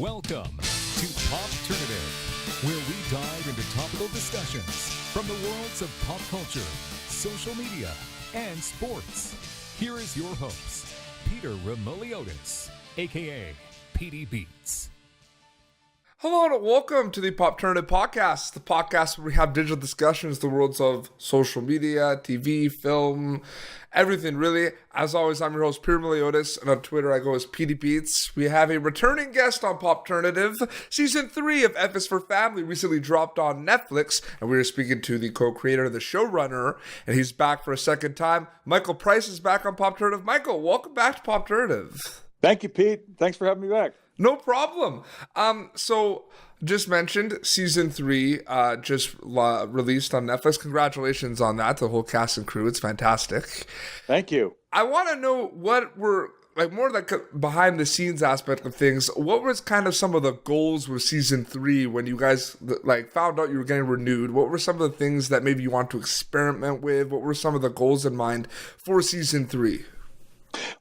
Welcome to Popternative, where we dive into topical discussions from the worlds of pop culture, social media, and sports. Here is your host, Peter Remoliotis, aka PD Beats. Hello and welcome to the Popternative podcast, the podcast where we have digital discussions, the worlds of social media, TV, film, everything really. As always, I'm your host, Peter Remoliotis, and on Twitter I go as PD Beats. We have a returning guest on Popternative. Season 3 of F is for Family recently dropped on Netflix, and we are speaking to the co-creator, the showrunner, and he's back for a second time. Michael Price is back on Popternative. Michael, welcome back to Popternative. Thank you, Pete. Thanks for having me back. No problem. So just mentioned season 3 just released on Netflix. Congratulations on that, the whole cast and crew. It's fantastic. Thank you. I want to know what were more like behind the scenes aspect of things. What was kind of some of the goals with season 3 when you guys found out you were getting renewed? What were some of the things that maybe you want to experiment with? What were some of the goals in mind for season 3?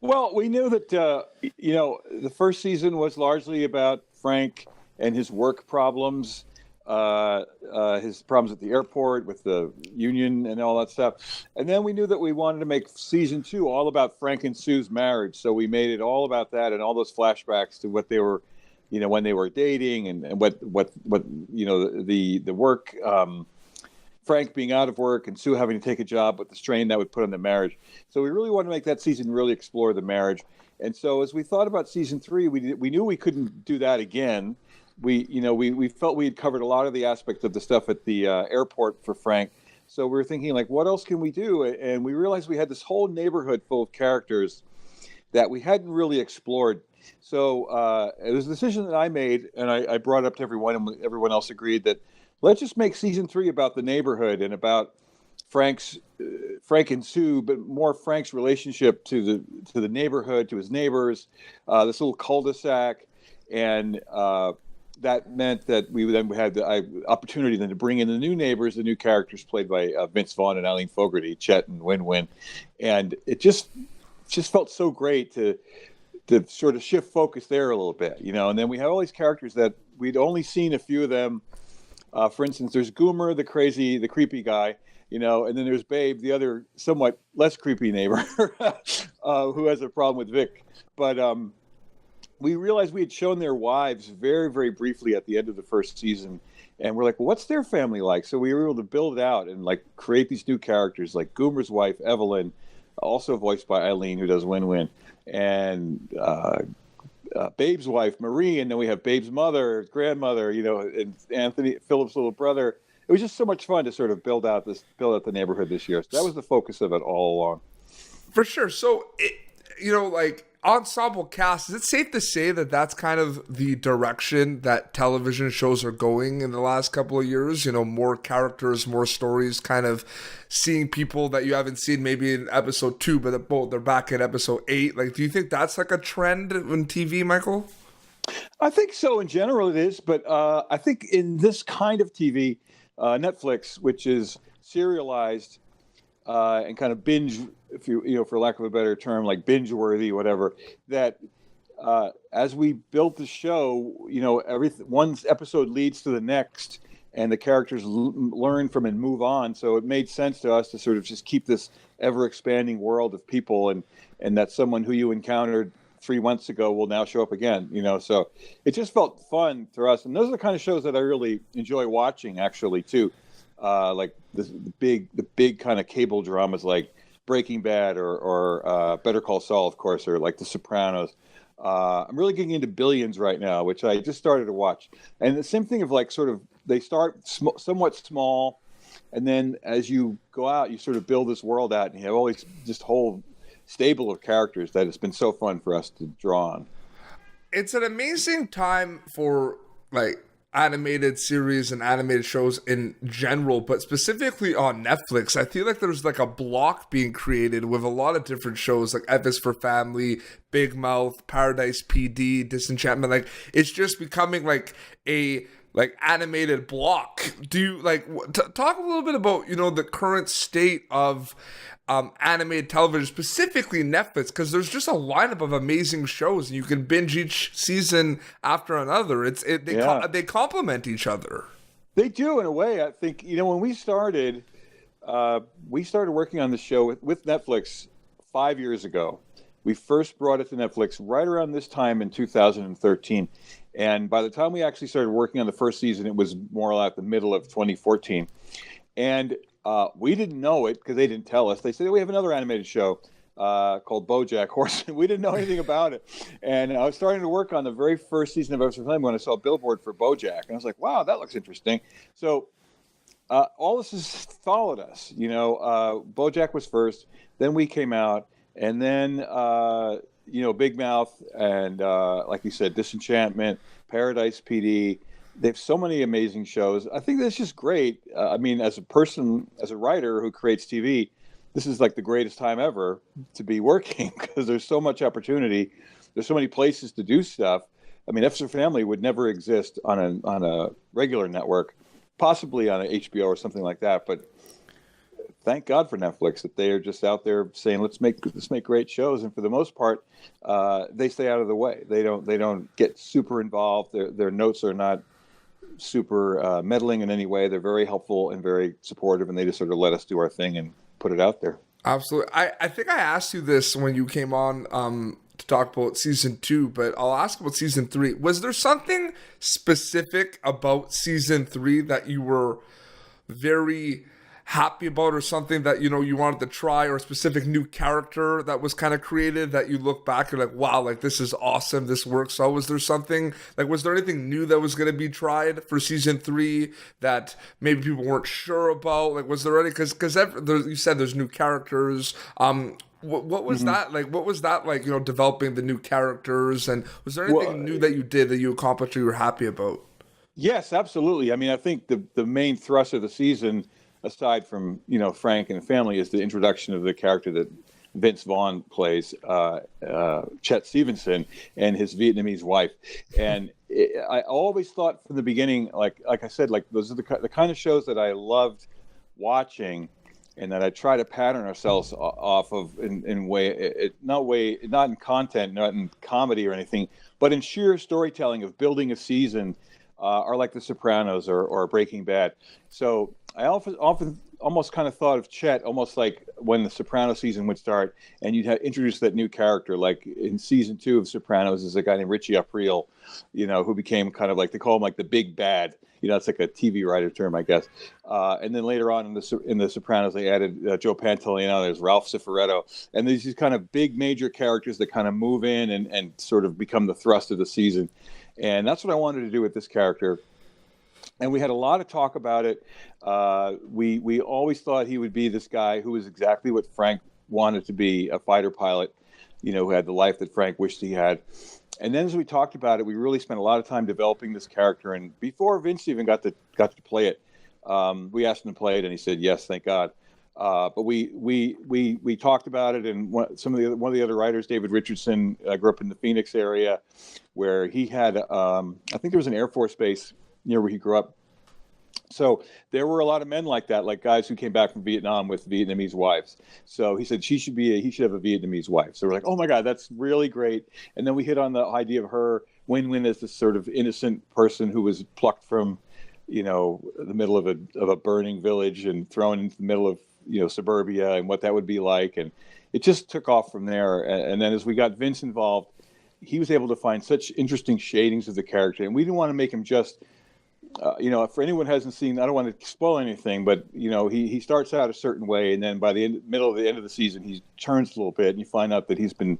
Well, we knew that, the first season was largely about Frank and his work problems, his problems at the airport with the union and all that stuff. And then we knew that we wanted to make season 2 all about Frank and Sue's marriage. So we made it all about that and all those flashbacks to what they were, when they were dating and what the work, Frank being out of work and Sue having to take a job with the strain that would put on the marriage. So we really wanted to make that season really explore the marriage. And so as we thought about season 3, we knew we couldn't do that again. We felt we had covered a lot of the aspects of the stuff at the airport for Frank. So we were thinking, what else can we do? And we realized we had this whole neighborhood full of characters that we hadn't really explored. So it was a decision that I made, and I brought it up to everyone, and everyone else agreed that let's just make season 3 about the neighborhood and about Frank and Sue, but more Frank's relationship to the neighborhood, to his neighbors, this little cul-de-sac, and that meant that we then had the opportunity then to bring in the new neighbors, the new characters played by Vince Vaughn and Eileen Fogarty, Chet and Win-Win, and it just felt so great to sort of shift focus there a little bit, and then we have all these characters that we'd only seen a few of them. For instance, there's Goomer, the creepy guy, and then there's Babe, the other somewhat less creepy neighbor who has a problem with Vic. But we realized we had shown their wives very, very briefly at the end of the first season. And we're like, well, what's their family like? So we were able to build it out and create these new characters like Goomer's wife, Evelyn, also voiced by Eileen, who does Win-Win, and Babe's wife, Marie, and then we have Babe's mother, grandmother, and Anthony, Philip's little brother. It was just so much fun to sort of build out the neighborhood this year. So that was the focus of it all along. For sure. So, ensemble cast, is it safe to say that that's kind of the direction that television shows are going in the last couple of years? More characters, more stories, kind of seeing people that you haven't seen maybe in episode 2, but they're back in episode 8. Do you think that's a trend in TV, Michael? I think so. In general, it is. But I think in this kind of TV, Netflix, which is serialized and kind of binge, if you for lack of a better term, like binge worthy, whatever, that as we built the show, one episode leads to the next and the characters learn from and move on. So it made sense to us to sort of just keep this ever expanding world of people and that someone who you encountered 3 months ago will now show up again, so it just felt fun for us. And those are the kind of shows that I really enjoy watching actually too. The big kind of cable dramas like Breaking Bad or Better Call Saul, of course, or like The Sopranos. I'm really getting into Billions right now, which I just started to watch. And the same thing of they start somewhat small, and then as you go out, you sort of build this world out, and you have all these just whole stable of characters that it's been so fun for us to draw on. It's an amazing time for animated series and animated shows in general, but specifically on Netflix. I feel like there's a block being created with a lot of different shows like F is for Family, Big Mouth, Paradise PD, Disenchantment. It's just becoming a like animated block. Do you like talk a little bit about the current state of animated television, specifically Netflix, because there's just a lineup of amazing shows and you can binge each season after another. They complement each other. They do, in a way. I think when we started working on the show with Netflix 5 years ago. We first brought it to Netflix right around this time in 2013. And by the time we actually started working on the first season, it was more like the middle of 2014. And we didn't know it because they didn't tell us. They said, we have another animated show called BoJack Horseman. We didn't know anything about it. And I was starting to work on the very first season of Episode Time when I saw a billboard for BoJack. And I was like, wow, that looks interesting. So all this has followed us. BoJack was first. Then we came out. And then, Big Mouth and, like you said, Disenchantment, Paradise PD. They have so many amazing shows. I think that's just great. As a writer who creates TV, this is like the greatest time ever to be working because there's so much opportunity. There's so many places to do stuff. F Family would never exist on a regular network, possibly on an HBO or something like that. But thank God for Netflix that they are just out there saying, let's make great shows. And for the most part, they stay out of the way. They don't get super involved. Their notes are not super meddling in any way. They're very helpful and very supportive, and they just sort of let us do our thing and put it out there. Absolutely. I think I asked you this when you came on to talk about season 2, but I'll ask about season 3. Was there something specific about season 3 that you were very happy about, or something that you wanted to try, or a specific new character that was kind of created that you look back and like, wow, like this is awesome, this works? So was there something like, was there anything new that was going to be tried for season 3 that maybe people weren't sure about? Like, was there any, because you said there's new characters, what was that like? What was that like, developing the new characters, and was there anything new that you did that you accomplished or you were happy about? Yes, absolutely. I think the main thrust of the season, aside from Frank and the family, is the introduction of the character that Vince Vaughn plays, Chet Stevenson, and his Vietnamese wife. And I always thought from the beginning, like I said, like those are the kind of shows that I loved watching, and that I try to pattern ourselves off of not in content, not in comedy or anything, but in sheer storytelling of building a season, are like The Sopranos or Breaking Bad. So I often almost kind of thought of Chet almost like when the Sopranos season would start, and you'd introduce that new character. Like in season 2 of Sopranos, is a guy named Richie Aprile, who became kind of like, they call him like the big bad. It's like a TV writer term, I guess. And then later on in the Sopranos, they added Joe Pantoliano. There's Ralph Cifaretto, and there's these kind of big major characters that kind of move in and sort of become the thrust of the season. And that's what I wanted to do with this character. And we had a lot of talk about it. We always thought he would be this guy who was exactly what Frank wanted to be, a fighter pilot, who had the life that Frank wished he had. And then as we talked about it, we really spent a lot of time developing this character. And before Vince even got to play it, we asked him to play it, and he said yes, thank God. But we talked about it, and one of the other writers, David Richardson, grew up in the Phoenix area, where he had I think there was an Air Force base near where he grew up. So there were a lot of men like that, like guys who came back from Vietnam with Vietnamese wives. So he said he should have a Vietnamese wife. So we're like, oh my God, that's really great. And then we hit on the idea of her, Win-Win, as this sort of innocent person who was plucked from, the middle of a burning village and thrown into the middle of, suburbia, and what that would be like. And it just took off from there. And then as we got Vince involved, he was able to find such interesting shadings of the character. And we didn't want to make him just, for anyone who hasn't seen, I don't want to spoil anything, but, he starts out a certain way. And then by the end of the season, he turns a little bit, and you find out that he's been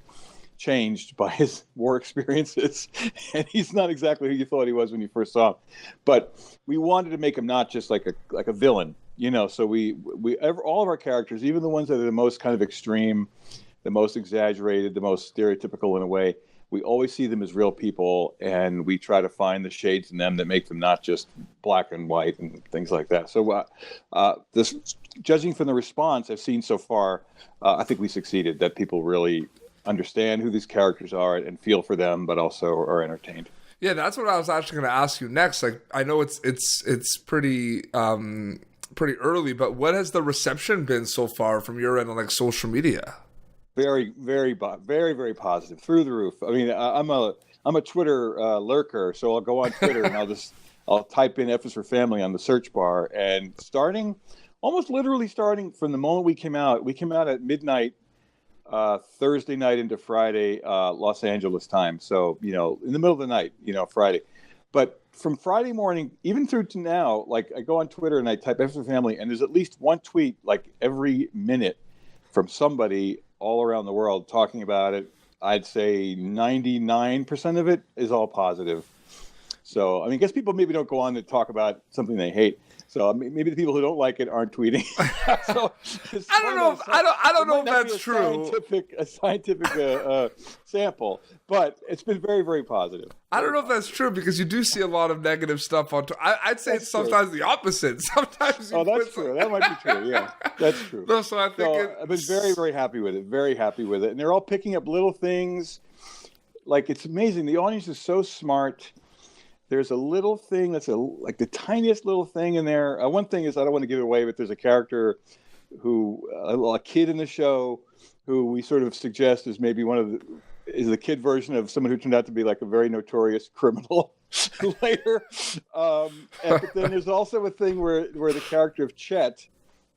changed by his war experiences. And he's not exactly who you thought he was when you first saw him. But we wanted to make him not just like a villain, so all of our characters, even the ones that are the most kind of extreme, the most exaggerated, the most stereotypical in a way, we always see them as real people, and we try to find the shades in them that make them not just black and white and things like that. So judging from the response I've seen so far, I think we succeeded, that people really understand who these characters are and feel for them, but also are entertained. Yeah, that's what I was actually going to ask you next. Like, I know it's pretty pretty early, but what has the reception been so far from your end on like social media? Very, very, very positive, through the roof. I mean, I'm a Twitter lurker, so I'll go on Twitter and I'll type in F is for Family on the search bar, and almost literally starting from the moment we came out at midnight, Thursday night into Friday, Los Angeles time. So, in the middle of the night, Friday. But from Friday morning, even through to now, like I go on Twitter and I type F is for Family, and there's at least one tweet like every minute from somebody all around the world talking about it. I'd say 99% of it is all positive. So, I mean, I guess people maybe don't go on to talk about something they hate. So maybe the people who don't like it aren't tweeting. So I don't know. I don't know if that's true. A scientific sample, but it's been very, very positive. I don't know if that's true because you do see a lot of negative stuff on Twitter. I'd say it's sometimes the opposite. Sometimes. That's true. That might be true. Yeah, that's true. No, so I think I've been very, very happy with it. Very happy with it, and they're all picking up little things. Like, it's amazing. The audience is so smart. There's a little thing that's like the tiniest little thing in there. One thing is, I don't want to give it away, but there's a character a kid in the show who we sort of suggest is maybe is the kid version of someone who turned out to be like a very notorious criminal later. But then there's also a thing where the character of Chet,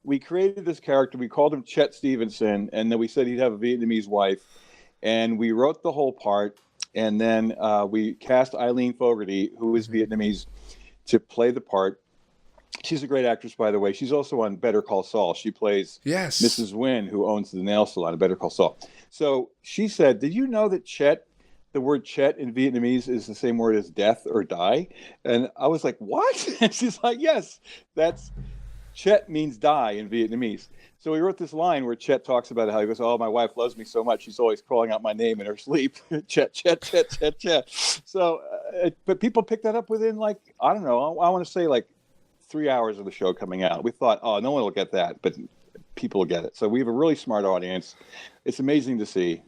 we created this character, we called him Chet Stevenson, and then we said he'd have a Vietnamese wife, and we wrote the whole part. And then we cast Eileen Fogarty, who is Vietnamese, to play the part. She's a great actress, by the way. She's also on Better Call Saul. She plays Mrs. Wynn, who owns the nail salon at Better Call Saul. So she said, did you know that the word Chet in Vietnamese is the same word as death or die? And I was like, what? And she's like, yes, Chet means die in Vietnamamese. So we wrote this line where Chet talks about how he goes, oh, my wife loves me so much. She's always calling out my name in her sleep. Chet, Chet, Chet, Chet, Chet. So, but people picked that up within I don't know, I want to say 3 hours of the show coming out. We thought, oh, no one will get that, but people will get it. So we have a really smart audience. It's amazing to see.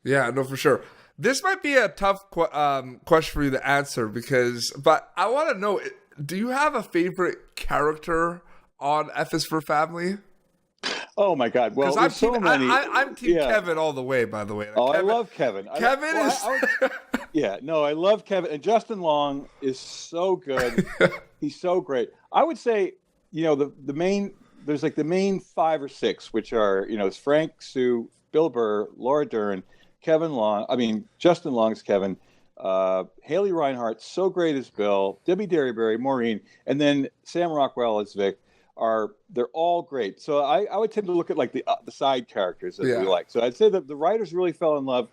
Yeah, no, for sure. This might be a tough question for you to answer but I want to know, do you have a favorite character on F is for Family? Oh my God! Well, there's so many. I'm Team Kevin all the way. By the way, Kevin, I love Kevin. I love Kevin, and Justin Long is so good. He's so great. I would say, the main. There's the main 5 or 6, which are it's Frank, Sue, Bill Burr, Laura Dern, Kevin Long. I mean, Justin Long is Kevin. Haley Reinhart, so great as Bill. Debbie Derryberry, Maureen, and then Sam Rockwell as Vic. They're all great. So I would tend to look at the side characters that we like. So I'd say that the writers really fell in love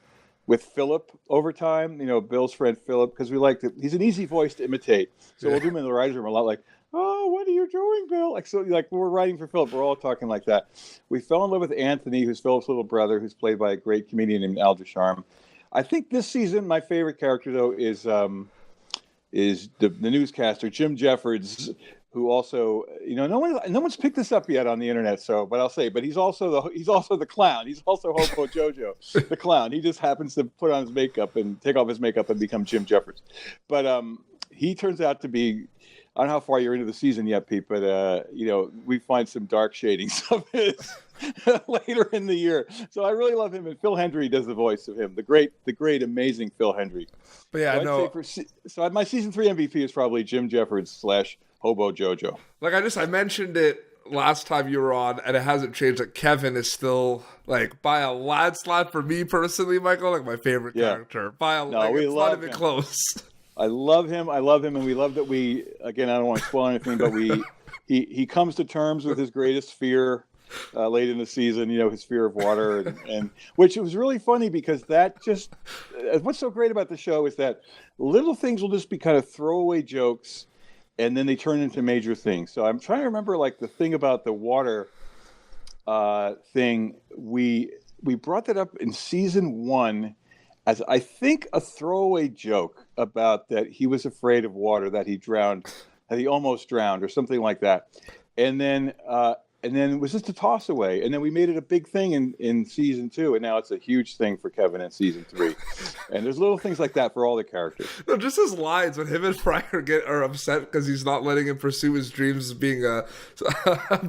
with Philip over time, Bill's friend Philip, because we liked it. He's an easy voice to imitate. So we'll do him in the writers' room a lot like, oh, what are you doing, Bill? When we're writing for Philip, we're all talking like that. We fell in love with Anthony, who's Philip's little brother, who's played by a great comedian named Al Ducharme. I think this season, my favorite character, though, is the newscaster, Jim Jeffords, who also, no one's picked this up yet on the internet. But he's also the clown. He's also Hobo Jojo, the clown. He just happens to put on his makeup and take off his makeup and become Jim Jeffords. But he turns out to be, I don't know how far you're into the season yet, Pete, but we find some dark shadings of his later in the year. So I really love him, and Phil Hendry does the voice of him, the great, amazing Phil Hendry. But yeah, so my season 3 MVP is probably Jim Jeffords / Hobo Jojo. I mentioned it last time you were on, and it hasn't changed. Kevin is still by a landslide for me personally, Michael, my favorite character. It's not even close. I love him, and we love that I don't want to spoil anything, but he comes to terms with his greatest fear late in the season, his fear of water, and which was really funny because that just, what's so great about the show is that little things will just be kind of throwaway jokes, and then they turn into major things. So I'm trying to remember the thing about the water thing. We brought that up in season 1 as I think a throwaway joke about that he was afraid of water, that he almost drowned or something like that. And then and then it was just a toss away. And then we made it a big thing in season 2, and now it's a huge thing for Kevin in season 3. And there's little things like that for all the characters. No, just his lines when him and Fryer are upset because he's not letting him pursue his dreams of being a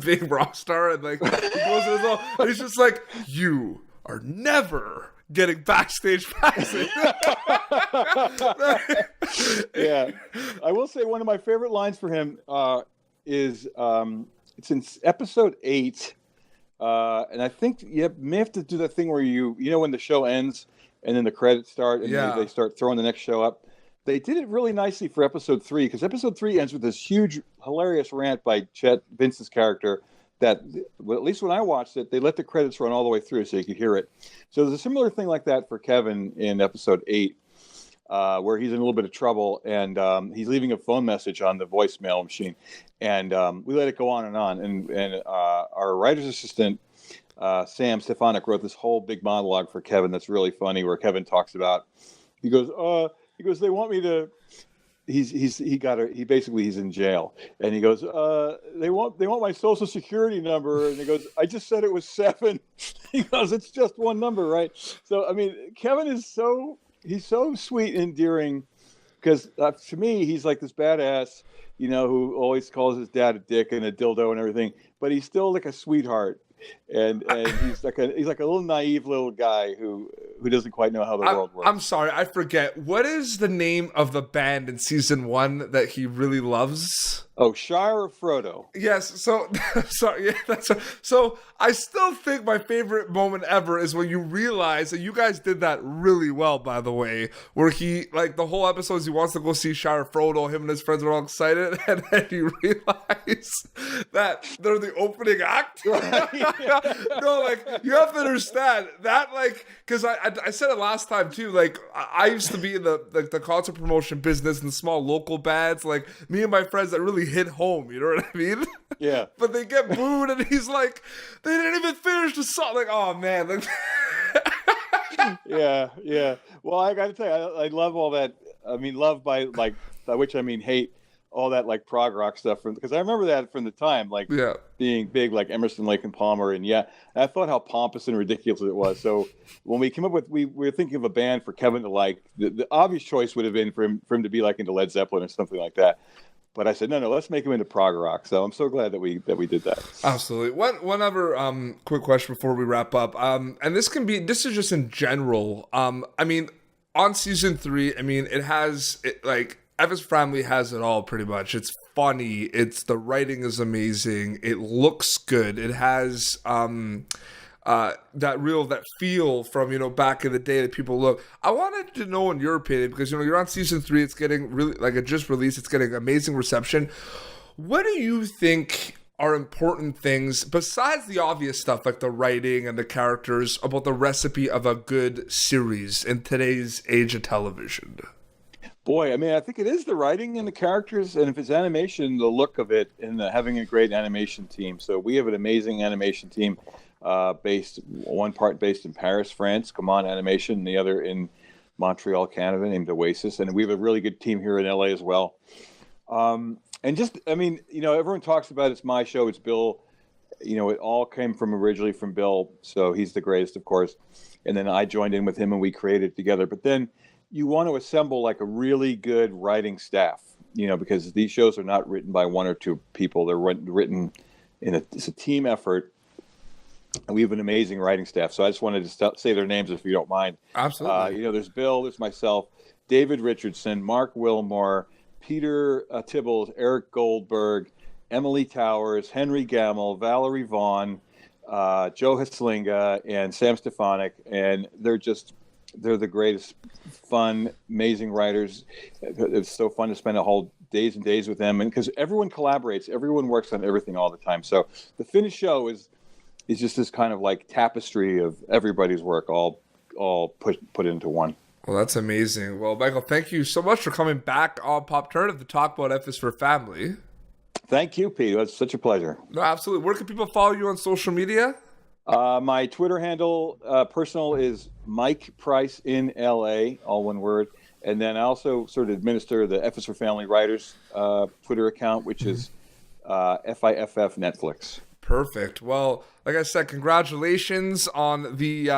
being rock star, and like he goes to his own, and he's just like, "You are never getting backstage passes." Yeah, I will say one of my favorite lines for him is it's in episode 8, and I think you may have to do that thing where you know when the show ends and then the credits start and they start throwing the next show up. They did it really nicely for episode 3, because episode 3 ends with this huge, hilarious rant by Chet, Vince's character, that, well, at least when I watched it, they let the credits run all the way through so you could hear it. So there's a similar thing like that for Kevin in episode 8, where he's in a little bit of trouble, and he's leaving a phone message on the voicemail machine. And we let it go on. And our writer's assistant, Sam Stefanik, wrote this whole big monologue for Kevin that's really funny, where Kevin talks about, he goes, they want me to, he's in jail, and he goes, they want my social security number, and he goes, I just said it was 7. He goes, it's just one number, right? So I mean, Kevin is he's so sweet and endearing, because to me he's like this badass, who always calls his dad a dick and a dildo and everything, but he's still like a sweetheart. And he's like a little naive little guy who doesn't quite know how the world works. I'm sorry, I forget. What is the name of the band in season 1 that he really loves? Oh, Shire of Frodo. Yes. So sorry. Yeah, so I still think my favorite moment ever is when you realize that you guys did that really well, by the way, where he, like, the whole episode he wants to go see Shire of Frodo. Him and his friends are all excited, and then you realize that they're the opening act. No, like, you have to understand that, like, because I said it last time too. Like, I used to be in the concert promotion business and small local bands. Like, me and my friends that really hit home, you know what I mean? Yeah. But they get booed, and he's like, they didn't even finish the song. Like, oh man. Like, yeah. Well, I got to tell you, I love all that. I mean, love by which I mean hate all that, like, prog rock stuff, because I remember that from the time, like, being big, like Emerson, Lake and Palmer, and I thought how pompous and ridiculous it was. So when we came up with, we were thinking of a band for Kevin to like. The obvious choice would have been for him to be like into Led Zeppelin or something like that. But I said, no, let's make him into prog rock. So I'm so glad that we did that. Absolutely. One other quick question before we wrap up. And this is just in general. I mean, on season 3, I mean, like, Eva's Family has it all pretty much. It's funny. The writing is amazing. It looks good. It has that feel from, back in the day that people look. I wanted to know, in your opinion, because, you're on season 3, it's getting really, like, it just released, it's getting amazing reception. What do you think are important things, besides the obvious stuff like the writing and the characters, about the recipe of a good series in today's age of television? Boy, I mean, I think it is the writing and the characters, and if it's animation, the look of it, and having a great animation team. So we have an amazing animation team, one part based in Paris, France, Come On Animation, and the other in Montreal, Canada, named Oasis. And we have a really good team here in LA as well. And just, I mean, everyone talks about it's my show, it's Bill. It all came originally from Bill, so he's the greatest, of course. And then I joined in with him, and we created it together. But then you want to assemble like a really good writing staff, because these shows are not written by one or two people. They're written it's a team effort. And we have an amazing writing staff. So I just wanted to say their names, if you don't mind. Absolutely. There's Bill, there's myself, David Richardson, Mark Wilmore, Peter Tibbles, Eric Goldberg, Emily Towers, Henry Gamble, Valerie Vaughn, Joe Haslinga, and Sam Stefanik. And they're the greatest, fun, amazing writers. It's so fun to spend a whole days and days with them. And because everyone collaborates, everyone works on everything all the time. So the finished show is just this kind of like tapestry of everybody's work all put into one. Well, that's amazing. Well, Michael, thank you so much for coming back on Popternative to talk about F is for Family. Thank you, Pete. It's such a pleasure. No, absolutely. Where can people follow you on social media? My Twitter handle, personal, is Mike Price in LA, all one word. And then I also sort of administer the F is for Family Writers Twitter account, which is FIFF Netflix. Perfect. Well, like I said, congratulations on the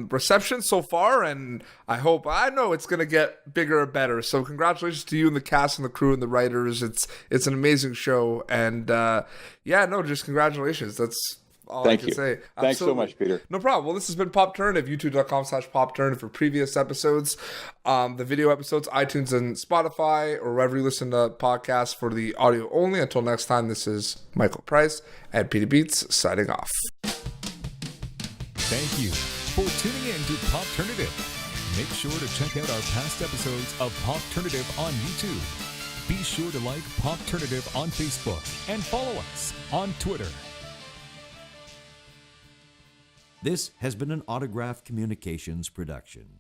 reception so far, and I know it's going to get bigger and better. So congratulations to you and the cast and the crew and the writers. It's an amazing show, and just congratulations. That's all I can say. Thanks so much, Peter. No problem. Well, this has been Popternative, youtube.com/Popternative for previous episodes. The video episodes, iTunes and Spotify, or wherever you listen to podcasts for the audio only. Until next time, this is Michael Price and Peter Beats signing off. Thank you for tuning in to Popternative. Make sure to check out our past episodes of Popternative on YouTube. Be sure to like Popternative on Facebook and follow us on Twitter. This has been an Autograph Communications production.